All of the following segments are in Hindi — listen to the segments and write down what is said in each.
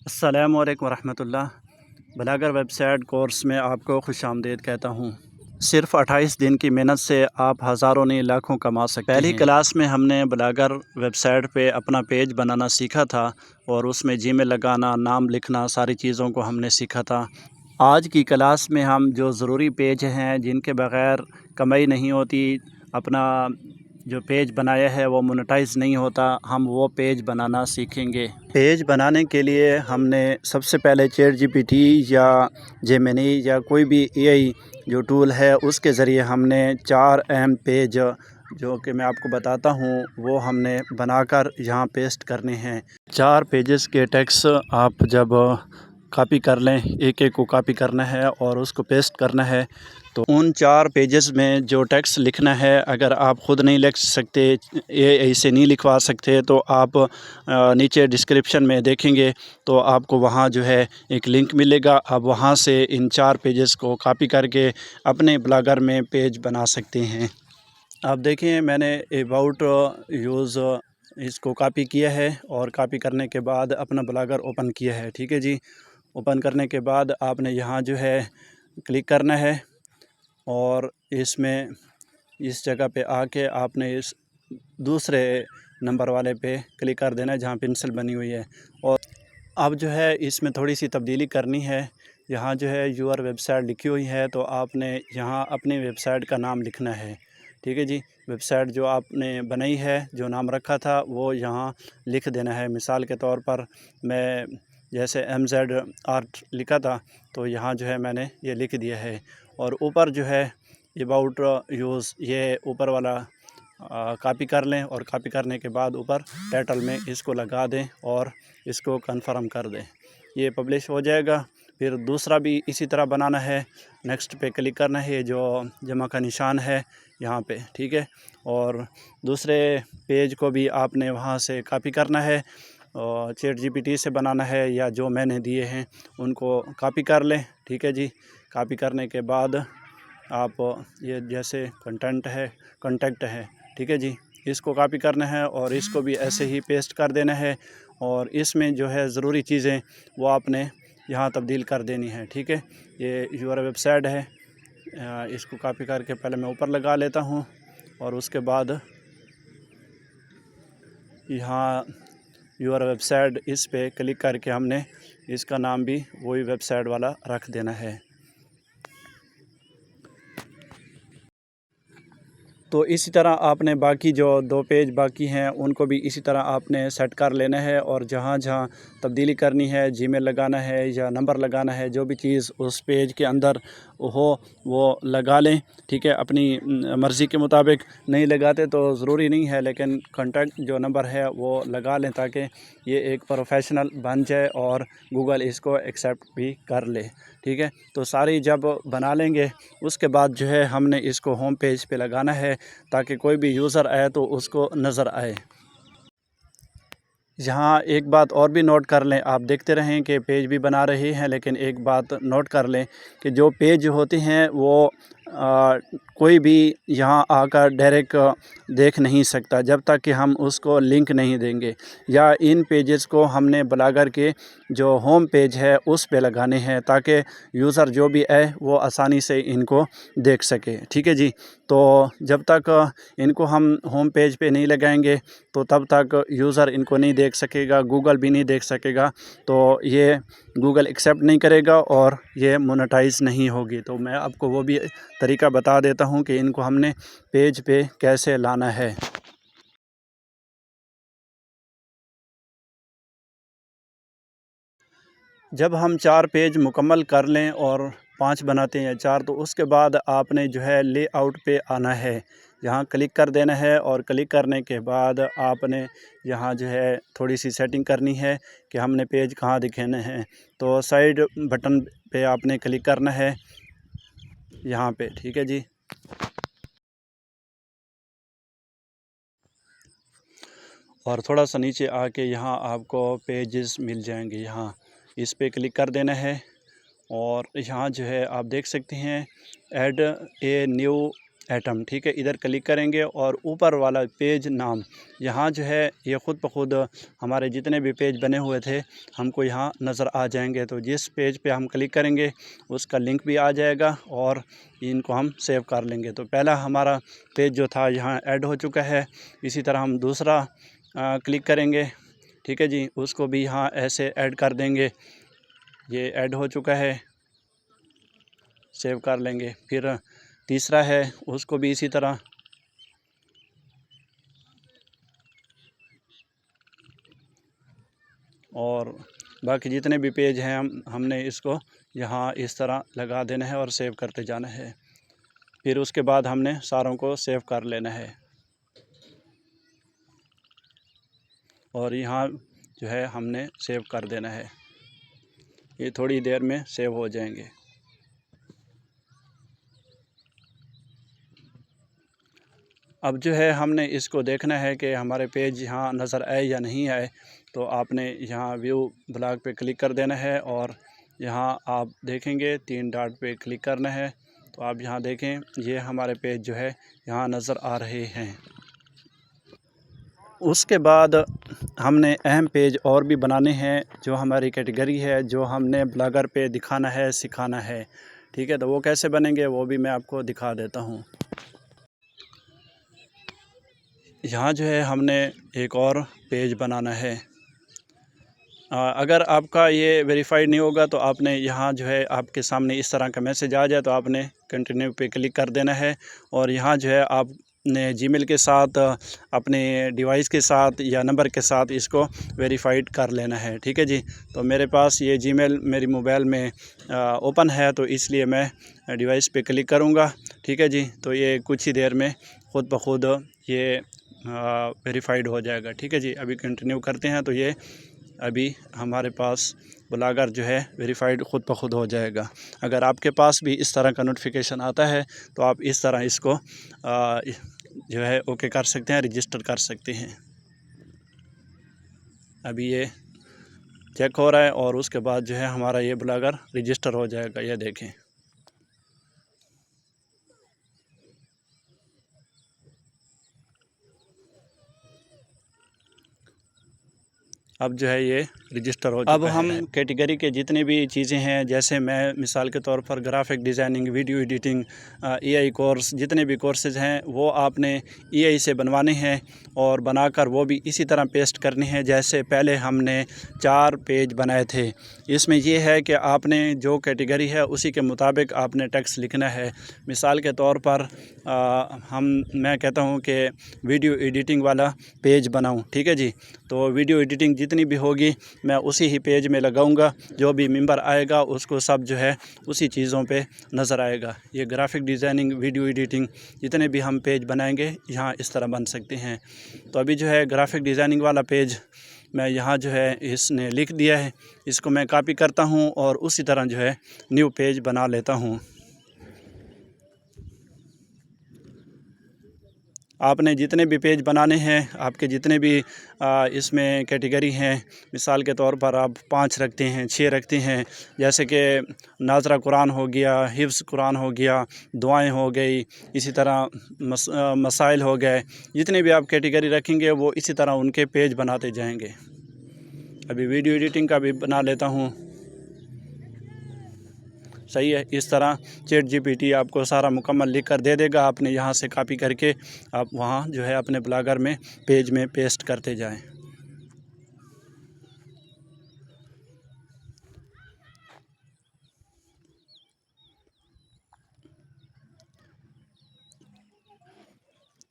अस्सलामुअलैकुम वरहमतुल्लाह। ब्लॉगर वेबसाइट कोर्स में आपको खुशामदीद कहता हूँ। सिर्फ़ 28 दिन की मेहनत से आप हज़ारों नहीं लाखों कमा सकते हैं। पहली क्लास में हमने ब्लॉगर वेबसाइट पे अपना पेज बनाना सीखा था और उसमें जीमेल लगाना, नाम लिखना, सारी चीज़ों को हमने सीखा था। आज की क्लास में हम जो ज़रूरी पेज हैं जिनके बग़ैर कमाई नहीं होती, अपना जो पेज बनाया है वो मोनेटाइज़ नहीं होता, हम वो पेज बनाना सीखेंगे। पेज बनाने के लिए हमने सबसे पहले चैट जीपीटी या जेमिनी या कोई भी एआई जो टूल है उसके ज़रिए हमने 4 अहम पेज जो कि मैं आपको बताता हूँ वो हमने बनाकर यहाँ पेस्ट करने हैं। 4 पेजेस के टेक्स्ट आप जब कॉपी कर लें, एक एक को कॉपी करना है और उसको पेस्ट करना है। तो उन 4 पेजेस में जो टेक्स्ट लिखना है, अगर आप ख़ुद नहीं लिख सकते, ऐसे नहीं लिखवा सकते, तो आप नीचे डिस्क्रिप्शन में देखेंगे तो आपको वहाँ जो है एक लिंक मिलेगा। आप वहाँ से इन 4 पेजेस को कॉपी करके अपने ब्लॉगर में पेज बना सकते हैं। आप देखें, मैंने अबाउट यूज़ इसको कॉपी किया है और कॉपी करने के बाद अपना ब्लॉगर ओपन किया है। ठीक है जी। ओपन करने के बाद आपने यहाँ जो है क्लिक करना है और इसमें इस जगह पे आके आपने इस दूसरे नंबर वाले पे क्लिक कर देना है जहाँ पेंसिल बनी हुई है। और अब जो है इसमें थोड़ी सी तब्दीली करनी है। यहाँ जो है यूर वेबसाइट लिखी हुई है तो आपने यहाँ अपनी वेबसाइट का नाम लिखना है। ठीक है जी। वेबसाइट जो आपने बनाई है, जो नाम रखा था, वो यहाँ लिख देना है। मिसाल के तौर पर मैं जैसे MZ आर्ट लिखा था तो यहाँ जो है मैंने ये लिख दिया है। और ऊपर जो है अबाउट यूज़, ये ऊपर वाला कॉपी कर लें और कॉपी करने के बाद ऊपर टाइटल में इसको लगा दें और इसको कन्फर्म कर दें। ये पब्लिश हो जाएगा। फिर दूसरा भी इसी तरह बनाना है। नेक्स्ट पे क्लिक करना है, जो जमा का निशान है यहाँ पे। ठीक है। और दूसरे पेज को भी आपने वहाँ से कॉपी करना है और चैट जीपीटी से बनाना है या जो मैंने दिए हैं उनको कॉपी कर लें। ठीक है जी। कॉपी करने के बाद आप ये जैसे कंटेक्ट है, ठीक है जी, इसको कॉपी करना है और इसको भी ऐसे ही पेस्ट कर देना है। और इसमें जो है ज़रूरी चीज़ें वो आपने यहाँ तब्दील कर देनी है। ठीक है। ये यूर वेबसाइट है, इसको कॉपी करके पहले मैं ऊपर लगा लेता हूँ और उसके बाद यहाँ यूर वेबसाइट इस पे क्लिक करके हमने इसका नाम भी वही वेबसाइट वाला रख देना है। तो इसी तरह आपने बाकी जो 2 पेज बाकी हैं उनको भी इसी तरह आपने सेट कर लेना है और जहाँ जहाँ तब्दीली करनी है, जीमेल लगाना है या नंबर लगाना है, जो भी चीज़ उस पेज के अंदर हो वो लगा लें। ठीक है। अपनी मर्ज़ी के मुताबिक नहीं लगाते तो ज़रूरी नहीं है, लेकिन कॉन्टैक्ट जो नंबर है वो लगा लें ताकि ये एक प्रोफेशनल बन जाए और गूगल इसको एक्सेप्ट भी कर ले। ठीक है। तो सारी जब बना लेंगे उसके बाद जो है हमने इसको होम पेज पे लगाना है ताकि कोई भी यूज़र आए तो उसको नज़र आए। यहाँ एक बात और भी नोट कर लें, आप देखते रहें कि पेज भी बना रहे हैं, लेकिन एक बात नोट कर लें कि जो पेज होते हैं वो कोई भी यहाँ आकर डायरेक्ट देख नहीं सकता जब तक कि हम उसको लिंक नहीं देंगे। या इन पेजेस को हमने ब्लॉगर के जो होम पेज है उस पे लगाने हैं ताकि यूज़र जो भी आए वो आसानी से इनको देख सके। ठीक है जी। तो जब तक इनको हम होम पेज पे नहीं लगाएंगे तो तब तक यूज़र इनको नहीं देख सकेगा, गूगल भी नहीं देख सकेगा, तो ये गूगल एक्सेप्ट नहीं करेगा और ये मोनेटाइज़ नहीं होगी। तो मैं आपको वो भी तरीका बता देता हूँ कि इनको हमने पेज पे कैसे लाना है। जब हम 4 पेज मुकम्मल कर लें और 5 बनाते हैं या 4, तो उसके बाद आपने जो है लेआउट पे आना है। यहाँ क्लिक कर देना है और क्लिक करने के बाद आपने यहाँ जो है थोड़ी सी सेटिंग करनी है कि हमने पेज कहाँ दिखाने हैं। तो साइड बटन पे आपने क्लिक करना है यहाँ पे। ठीक है जी। और थोड़ा सा नीचे आके यहाँ आपको पेजेस मिल जाएंगे, यहाँ इस पे क्लिक कर देना है। और यहाँ जो है आप देख सकते हैं ऐड ए न्यू एटम, ठीक है। इधर क्लिक करेंगे और ऊपर वाला पेज नाम, यहाँ जो है ये ख़ुद ब खुद हमारे जितने भी पेज बने हुए थे हमको यहाँ नज़र आ जाएंगे। तो जिस पेज पे हम क्लिक करेंगे उसका लिंक भी आ जाएगा और इनको हम सेव कर लेंगे। तो पहला हमारा पेज जो था यहाँ ऐड हो चुका है। इसी तरह हम दूसरा क्लिक करेंगे, ठीक है जी, उसको भी यहाँ ऐसे ऐड कर देंगे। ये ऐड हो चुका है, सेव कर लेंगे। फिर तीसरा है उसको भी इसी तरह, और बाकी जितने भी पेज हैं हमने इसको यहाँ इस तरह लगा देना है और सेव करते जाना है। फिर उसके बाद हमने सारों को सेव कर लेना है और यहाँ जो है हमने सेव कर देना है। ये थोड़ी देर में सेव हो जाएंगे। अब जो है हमने इसको देखना है कि हमारे पेज यहाँ नज़र आए या नहीं आए। तो आपने यहाँ व्यू ब्लॉग पे क्लिक कर देना है और यहाँ आप देखेंगे 3 डॉट पे क्लिक करना है। तो आप यहाँ देखें, ये हमारे पेज जो है यहाँ नज़र आ रहे हैं। उसके बाद हमने अहम पेज और भी बनाने हैं जो हमारी कैटेगरी है, जो हमने ब्लॉगर पे दिखाना है, सिखाना है, ठीक है। तो वो कैसे बनेंगे वो भी मैं आपको दिखा देता हूँ। यहाँ जो है हमने एक और पेज बनाना है। अगर आपका ये वेरीफाइड नहीं होगा तो आपने यहाँ जो है आपके सामने इस तरह का मैसेज आ जाए तो आपने कंटिन्यू पे क्लिक कर देना है और यहाँ जो है आपने जीमेल के साथ, अपने डिवाइस के साथ या नंबर के साथ इसको वेरीफाइड कर लेना है, ठीक है जी। तो मेरे पास ये जीमेल मेरी मोबाइल में ओपन है तो इसलिए मैं डिवाइस पे क्लिक करूँगा, ठीक है जी। तो ये कुछ ही देर में ख़ुद ब खुद ये वेरीफाइड हो जाएगा, ठीक है जी। अभी कंटिन्यू करते हैं तो ये अभी हमारे पास ब्लॉगर जो है वेरीफाइड ख़ुद ब खुद हो जाएगा। अगर आपके पास भी इस तरह का नोटिफिकेशन आता है तो आप इस तरह इसको जो है ओके कर सकते हैं, रजिस्टर कर सकते हैं। अभी ये चेक हो रहा है और उसके बाद जो है हमारा ये ब्लॉगर रजिस्टर हो जाएगा। ये देखें, अब जो है ये रजिस्टर हो चुका है। अब हम कैटेगरी के जितने भी चीज़ें हैं, जैसे मैं मिसाल के तौर पर graphic designing, video editing, AI course, जितने भी कोर्सेज़ हैं वो आपने एआई से बनवाने हैं और बनाकर वो भी इसी तरह पेस्ट करने हैं जैसे पहले हमने 4 पेज बनाए थे। इसमें ये है कि आपने जो कैटेगरी है उसी के मुताबिक आपने टेक्स्ट लिखना है। मिसाल के तौर पर मैं कहता हूँ कि वीडियो एडिटिंग वाला पेज बनाऊँ, ठीक है जी। तो वीडियो एडिटिंग जितनी भी होगी मैं उसी ही पेज में लगाऊंगा, जो भी मेंबर आएगा उसको सब जो है उसी चीज़ों पे नज़र आएगा। ये ग्राफिक डिज़ाइनिंग, वीडियो एडिटिंग जितने भी हम पेज बनाएंगे यहाँ इस तरह बन सकते हैं। तो अभी जो है ग्राफिक डिज़ाइनिंग वाला पेज मैं यहाँ जो है इसने लिख दिया है, इसको मैं कॉपी करता हूँ और उसी तरह जो है न्यू पेज बना लेता हूँ। आपने जितने भी पेज बनाने हैं, आपके जितने भी इसमें कैटेगरी हैं, मिसाल के तौर पर आप 5 रखते हैं, 6 रखते हैं, जैसे कि नाज़रा कुरान हो गया, हिफ्ज़ कुरान हो गया, दुआएं हो गई, इसी तरह मसाइल हो गए, जितने भी आप कैटेगरी रखेंगे वो इसी तरह उनके पेज बनाते जाएंगे। अभी वीडियो एडिटिंग का भी बना लेता हूँ, सही है। इस तरह चैट जीपीटी आपको सारा मुकम्मल लिख कर दे देगा, आपने यहाँ से कॉपी करके आप वहाँ जो है अपने ब्लॉगर में पेज में पेस्ट करते जाएं।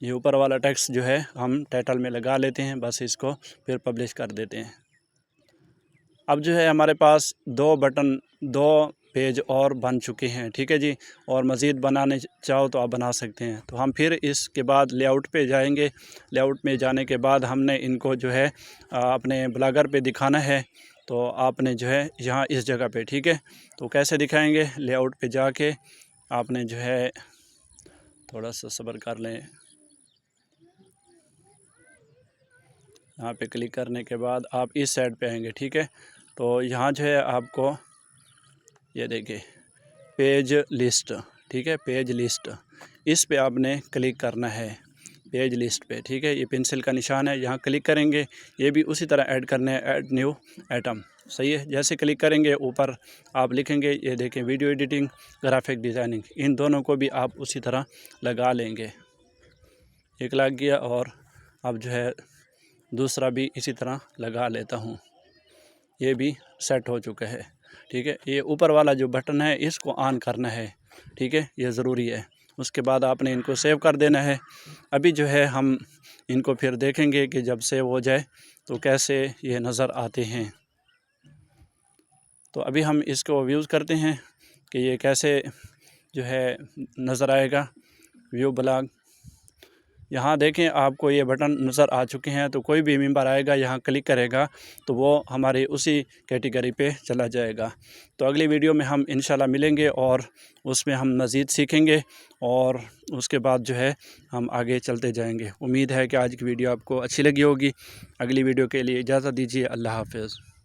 ये ऊपर वाला टेक्स्ट जो है हम टाइटल में लगा लेते हैं, बस इसको फिर पब्लिश कर देते हैं। अब जो है हमारे पास 2 पेज और बन चुके हैं, ठीक है जी। और मज़ीद बनाने चाहो तो आप बना सकते हैं। तो हम फिर इसके बाद लेआउट पे जाएंगे। लेआउट में जाने के बाद हमने इनको जो है अपने ब्लॉगर पे दिखाना है। तो आपने जो है यहाँ इस जगह पे, ठीक है। तो कैसे दिखाएंगे, लेआउट पे जाके आपने जो है थोड़ा सा सब्र कर लें। यहाँ पे क्लिक करने के बाद आप इस साइड पे आएंगे, ठीक है। तो यहाँ जो है आपको ये देखिए पेज लिस्ट, ठीक है, पेज लिस्ट, इस पे आपने क्लिक करना है, पेज लिस्ट पे। ठीक है, ये पेंसिल का निशान है, यहाँ क्लिक करेंगे। ये भी उसी तरह ऐड करने हैं, ऐड न्यू आइटम। सही है, जैसे क्लिक करेंगे ऊपर आप लिखेंगे, ये देखें वीडियो एडिटिंग, ग्राफिक डिज़ाइनिंग, इन दोनों को भी आप उसी तरह लगा लेंगे। एक लग गया और अब जो है दूसरा भी इसी तरह लगा लेता हूँ, ये भी सेट हो चुका है। ठीक है, ये ऊपर वाला जो बटन है इसको ऑन करना है। ठीक है, ये ज़रूरी है। उसके बाद आपने इनको सेव कर देना है। अभी जो है हम इनको फिर देखेंगे कि जब सेव हो जाए तो कैसे ये नज़र आते हैं। तो अभी हम इसको व्यूज़ करते हैं कि ये कैसे जो है नज़र आएगा व्यू ब्लॉग। यहाँ देखें आपको ये बटन नज़र आ चुके हैं, तो कोई भी मेंबर आएगा यहाँ क्लिक करेगा तो वो हमारे उसी कैटेगरी पे चला जाएगा। तो अगली वीडियो में हम इंशाल्लाह मिलेंगे और उसमें हम मज़ीद सीखेंगे और उसके बाद जो है हम आगे चलते जाएंगे। उम्मीद है कि आज की वीडियो आपको अच्छी लगी होगी। अगली वीडियो के लिए इजाज़त दीजिए। अल्लाह हाफ़िज़।